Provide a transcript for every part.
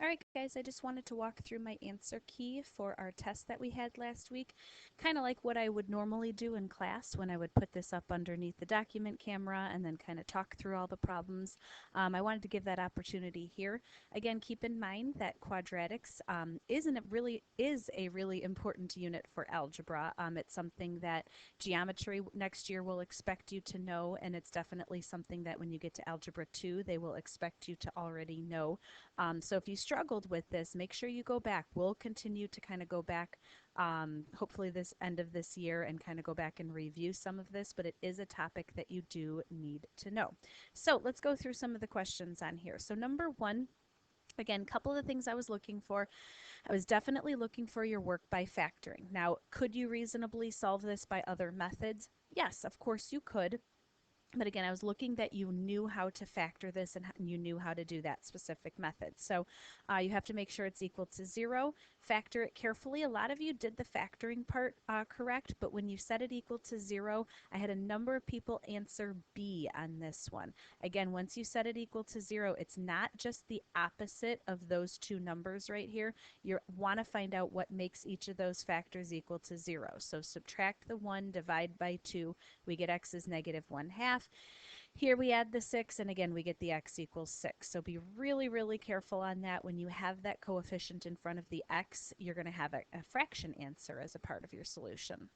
Alright guys, I just wanted to walk through my answer key for our test that we had last week. Kind of like what I would normally do in class when I would put this up underneath the document camera and then kind of talk through all the problems. I wanted to give that opportunity here. Again, keep in mind that quadratics is a really important unit for algebra. It's something that geometry next year will expect you to know, and it's definitely something that when you get to Algebra 2, they will expect you to already know. So if you struggled with this, make sure you go back. We'll continue to kind of go back, hopefully this end of this year, and kind of go back and review some of this, but it is a topic that you do need to know. So let's go through some of the questions on here. So number one, again, a couple of the things I was looking for. I was definitely looking for your work by factoring. Now, could you reasonably solve this by other methods? Yes, of course you could. But again, I was looking that you knew how to factor this and you knew how to do that specific method. So you have to make sure it's equal to 0. Factor it carefully. A lot of you did the factoring part correct, but when you set it equal to 0, I had a number of people answer B on this one. Again, once you set it equal to 0, it's not just the opposite of those two numbers right here. You want to find out what makes each of those factors equal to 0. So subtract the 1, divide by 2. We get x is negative 1/2. Here we add the 6, and again we get the x equals 6. So be really, really careful on that. When you have that coefficient in front of the x, you're going to have a fraction answer as a part of your solution.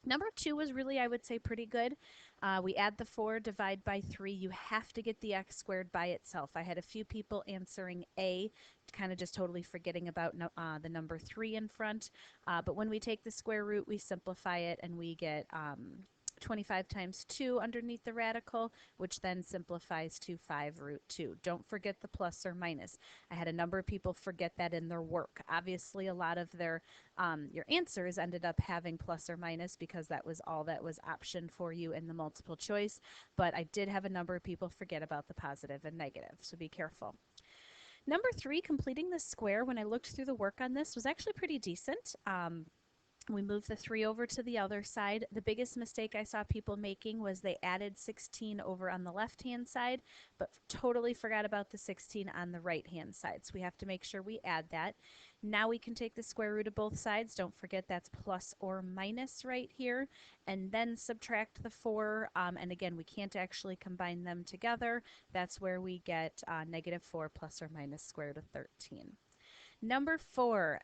Number 2 was really, I would say, pretty good. We add the 4, divide by 3. You have to get the x squared by itself. I had a few people answering A, kind of just totally forgetting about the number 3 in front. But when we take the square root, we simplify it, and we get 25 times 2 underneath the radical, which then simplifies to 5 root 2. Don't forget the plus or minus. I had a number of people forget that in their work. Obviously, a lot of your answers ended up having plus or minus because that was all that was optioned for you in the multiple choice, but I did have a number of people forget about the positive and negative, so be careful. Number 3, completing the square, when I looked through the work on this, was actually pretty decent. We moved the 3 over to the other side. The biggest mistake I saw people making was they added 16 over on the left-hand side, but totally forgot about the 16 on the right-hand side. So we have to make sure we add that. Now we can take the square root of both sides. Don't forget that's plus or minus right here. And then subtract the 4. And again, we can't actually combine them together. That's where we get negative 4 plus or minus square root of 13. Number 4,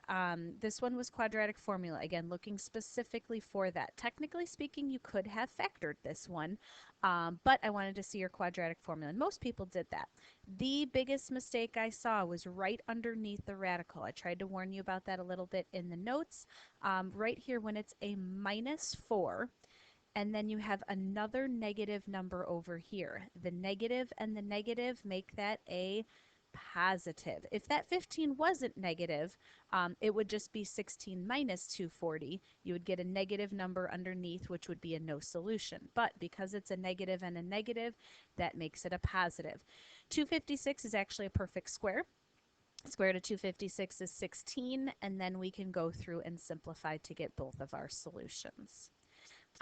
this one was quadratic formula. Again, looking specifically for that. Technically speaking, you could have factored this one, but I wanted to see your quadratic formula, and most people did that. The biggest mistake I saw was right underneath the radical. I tried to warn you about that a little bit in the notes. Right here, when it's a minus 4, and then you have another negative number over here. The negative and the negative make that a positive. If that 15 wasn't negative, it would just be 16 minus 240. You would get a negative number underneath, which would be a no solution. But because it's a negative and a negative, that makes it a positive. 256 is actually a perfect square. Square root of 256 is 16, and then we can go through and simplify to get both of our solutions.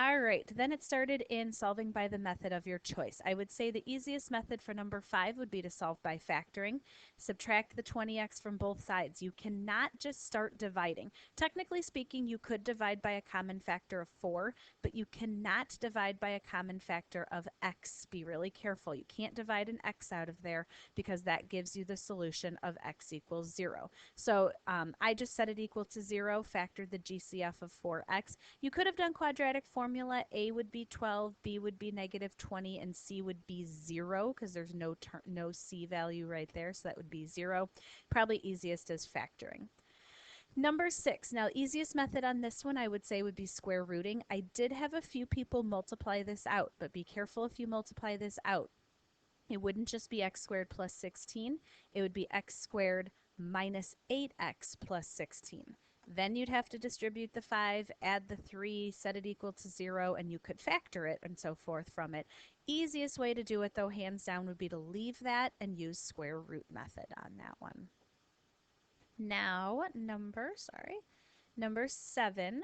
All right, then it started in solving by the method of your choice. I would say the easiest method for number 5 would be to solve by factoring. Subtract the 20x from both sides. You cannot just start dividing. Technically speaking, you could divide by a common factor of 4, but you cannot divide by a common factor of x. Be really careful. You can't divide an x out of there because that gives you the solution of x equals 0. So I just set it equal to 0, factored the GCF of 4x. You could have done quadratic formula. A would be 12, B would be negative 20, and C would be 0 because there's no C value right there, so that would be 0. Probably easiest is factoring. Number 6. Now, easiest method on this one I would say would be square rooting. I did have a few people multiply this out, but be careful if you multiply this out. It wouldn't just be x squared plus 16. It would be x squared minus 8x plus 16. Then you'd have to distribute the 5, add the 3, set it equal to 0, and you could factor it and so forth from it. Easiest way to do it, though, hands down, would be to leave that and use square root method on that one. Now, number 7.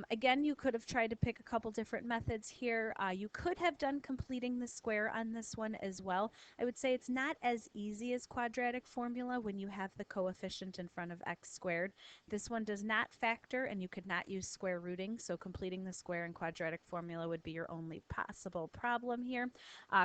Again, you could have tried to pick a couple different methods here. You could have done completing the square on this one as well. I would say it's not as easy as quadratic formula when you have the coefficient in front of x squared. This one does not factor, and you could not use square rooting, so completing the square in quadratic formula would be your only possible problem here.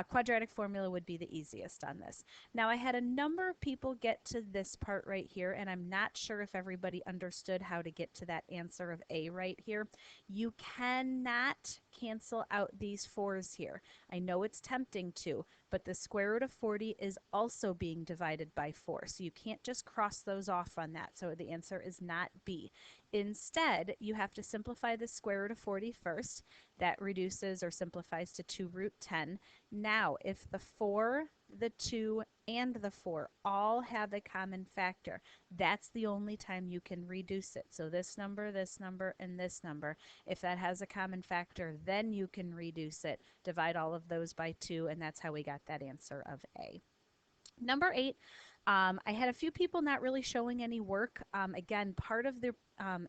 Quadratic formula would be the easiest on this. Now, I had a number of people get to this part right here, and I'm not sure if everybody understood how to get to that answer of A right here. You cannot cancel out these 4's here. I know it's tempting to, but the square root of 40 is also being divided by 4, so you can't just cross those off on that. So the answer is not B. Instead, you have to simplify the square root of 40 first. That reduces or simplifies to 2 root 10. Now, if the 4, the 2, and the 4 all have a common factor, that's the only time you can reduce it. So this number, and this number. If that has a common factor, then you can reduce it. Divide all of those by 2, and that's how we got that answer of A. Number 8, I had a few people not really showing any work. Again, part of the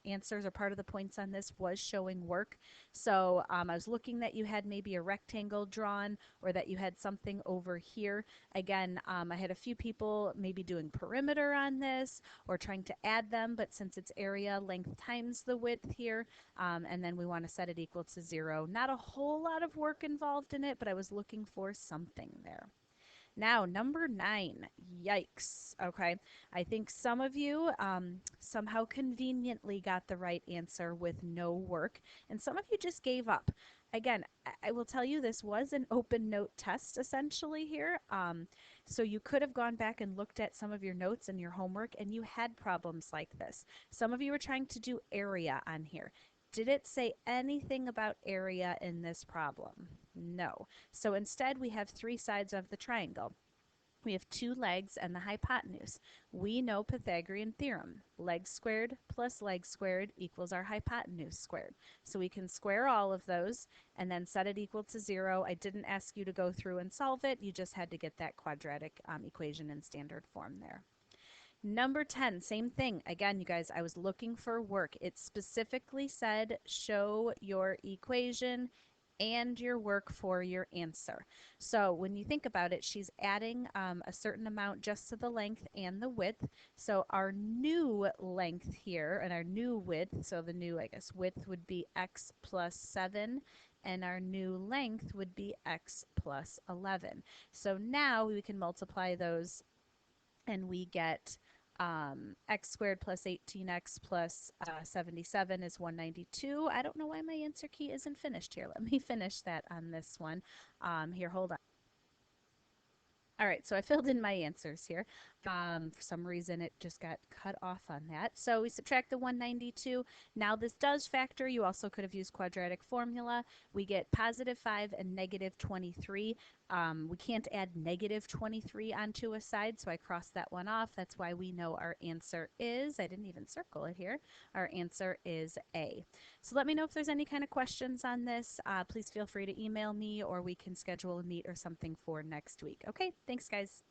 answers or part of the points on this was showing work. So I was looking that you had maybe a rectangle drawn or that you had something over here. Again, I had a few people maybe doing perimeter on this or trying to add them, but since it's area length times the width here, and then we want to set it equal to 0. Not a whole lot of work involved in it, but I was looking for something there. Now, number 9, yikes. Okay, I think some of you somehow conveniently got the right answer with no work, and some of you just gave up. Again, I will tell you this was an open note test essentially here. So you could have gone back and looked at some of your notes and your homework, and you had problems like this. Some of you were trying to do area on here. Did it say anything about area in this problem? No. So instead, we have 3 sides of the triangle. We have 2 legs and the hypotenuse. We know Pythagorean theorem. Legs squared plus legs squared equals our hypotenuse squared. So we can square all of those and then set it equal to 0. I didn't ask you to go through and solve it. You just had to get that quadratic equation in standard form there. Number 10, same thing. Again, you guys, I was looking for work. It specifically said show your equation and your work for your answer. So when you think about it, she's adding a certain amount just to the length and the width. So our new length here and our new width, so the new, I guess, width would be x plus 7 and our new length would be x plus 11. So now we can multiply those and we get x squared plus 18x plus 77 is 192. I don't know why my answer key isn't finished here. Let me finish that on this one. Here, hold on. All right, so I filled in my answers here. For some reason, it just got cut off on that. So we subtract the 192. Now this does factor. You also could have used quadratic formula. We get positive 5 and negative 23. We can't add negative 23 onto a side, so I crossed that one off. That's why we know our answer is, I didn't even circle it here, our answer is A. So let me know if there's any kind of questions on this. Please feel free to email me or we can schedule a meet or something for next week. Okay, thanks guys.